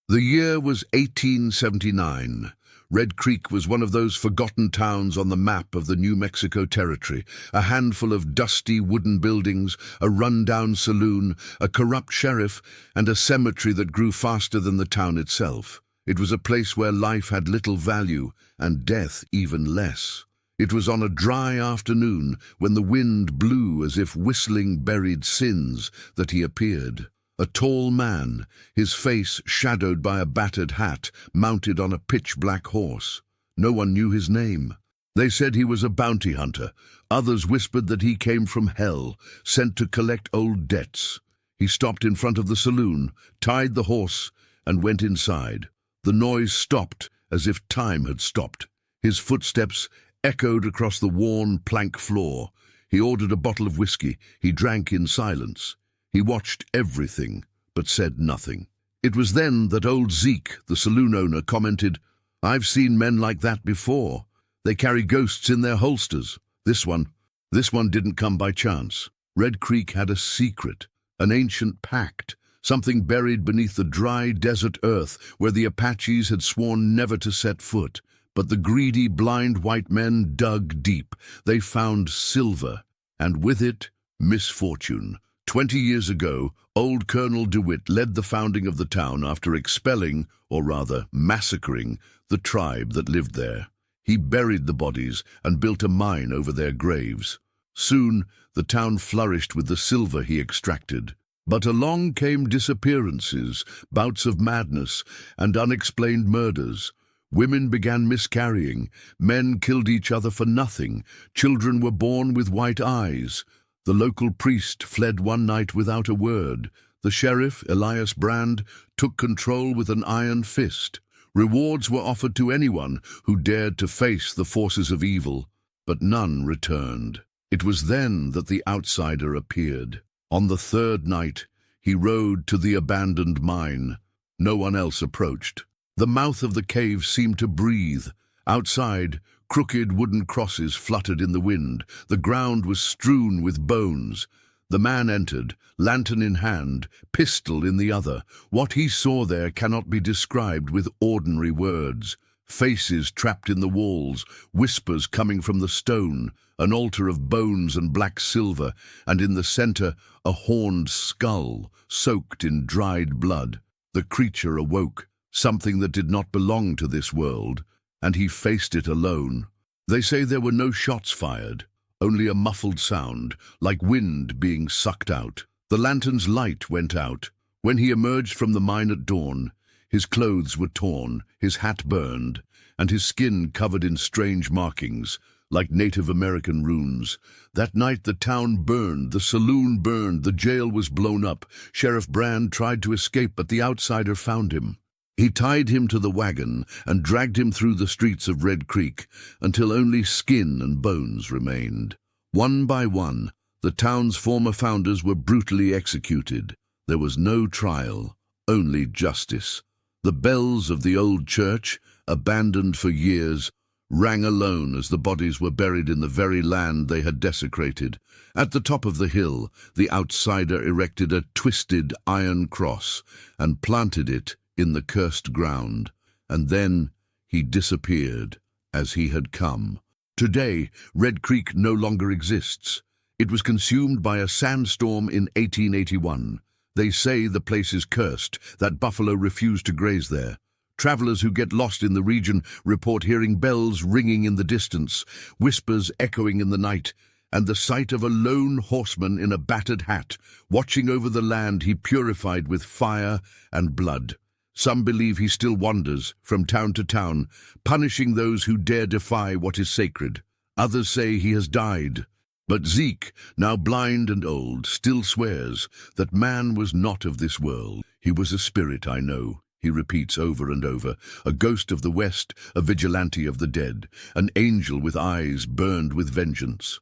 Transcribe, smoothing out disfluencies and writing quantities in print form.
The year was 1879. Red Creek was one of those forgotten towns on the map of the New Mexico territory. A handful of dusty wooden buildings, a run-down saloon, a corrupt sheriff, and a cemetery that grew faster than the town itself. It was a place where life had little value and death even less. It was on a dry afternoon, when the wind blew as if whistling buried sins, that he appeared. A tall man, his face shadowed by a battered hat, mounted on a pitch-black horse. No one knew his name. They said he was a bounty hunter. Others whispered that he came from hell, sent to collect old debts. He stopped in front of the saloon, tied the horse, and went inside. The noise stopped, as if time had stopped. His footsteps echoed across the worn plank floor. He ordered a bottle of whiskey. He drank in silence. He watched everything, but said nothing. It was then that old Zeke, the saloon owner, commented, "I've seen men like that before. They carry ghosts in their holsters. This one didn't come by chance." Red Creek had a secret, an ancient pact, something buried beneath the dry desert earth where the Apaches had sworn never to set foot. But the greedy, blind white men dug deep. They found silver, and with it, misfortune. 20 years ago, old Colonel DeWitt led the founding of the town after expelling, or rather massacring, the tribe that lived there. He buried the bodies and built a mine over their graves. Soon, the town flourished with the silver he extracted. But along came disappearances, bouts of madness, and unexplained murders. Women began miscarrying, men killed each other for nothing, children were born with white eyes. The local priest fled one night without a word. The sheriff, Elias Brand, took control with an iron fist. Rewards were offered to anyone who dared to face the forces of evil, but none returned. It was then that the outsider appeared. On the third night, he rode to the abandoned mine. No one else approached. The mouth of the cave seemed to breathe. Outside, crooked wooden crosses fluttered in the wind. The ground was strewn with bones. The man entered, lantern in hand, pistol in the other. What he saw there cannot be described with ordinary words. Faces trapped in the walls, whispers coming from the stone, an altar of bones and black silver, and in the center a horned skull, soaked in dried blood. The creature awoke, something that did not belong to this world, and he faced it alone. They say there were no shots fired, only a muffled sound, like wind being sucked out. The lantern's light went out. When he emerged from the mine at dawn, his clothes were torn, his hat burned, and his skin covered in strange markings, like Native American runes. That night the town burned, the saloon burned, the jail was blown up. Sheriff Brand tried to escape, but the outsider found him. He tied him to the wagon and dragged him through the streets of Red Creek until only skin and bones remained. One by one, the town's former founders were brutally executed. There was no trial, only justice. The bells of the old church, abandoned for years, rang alone as the bodies were buried in the very land they had desecrated. At the top of the hill, the outsider erected a twisted iron cross and planted it in the cursed ground, and then he disappeared as he had come. Today, Red Creek no longer exists. It was consumed by a sandstorm in 1881. They say the place is cursed, that buffalo refuse to graze there. Travelers who get lost in the region report hearing bells ringing in the distance, whispers echoing in the night, and the sight of a lone horseman in a battered hat, watching over the land he purified with fire and blood. Some believe he still wanders from town to town, punishing those who dare defy what is sacred. Others say he has died. But Zeke, now blind and old, still swears that man was not of this world. He was a spirit, I know, he repeats over and over, a ghost of the West, a vigilante of the dead, an angel with eyes burned with vengeance.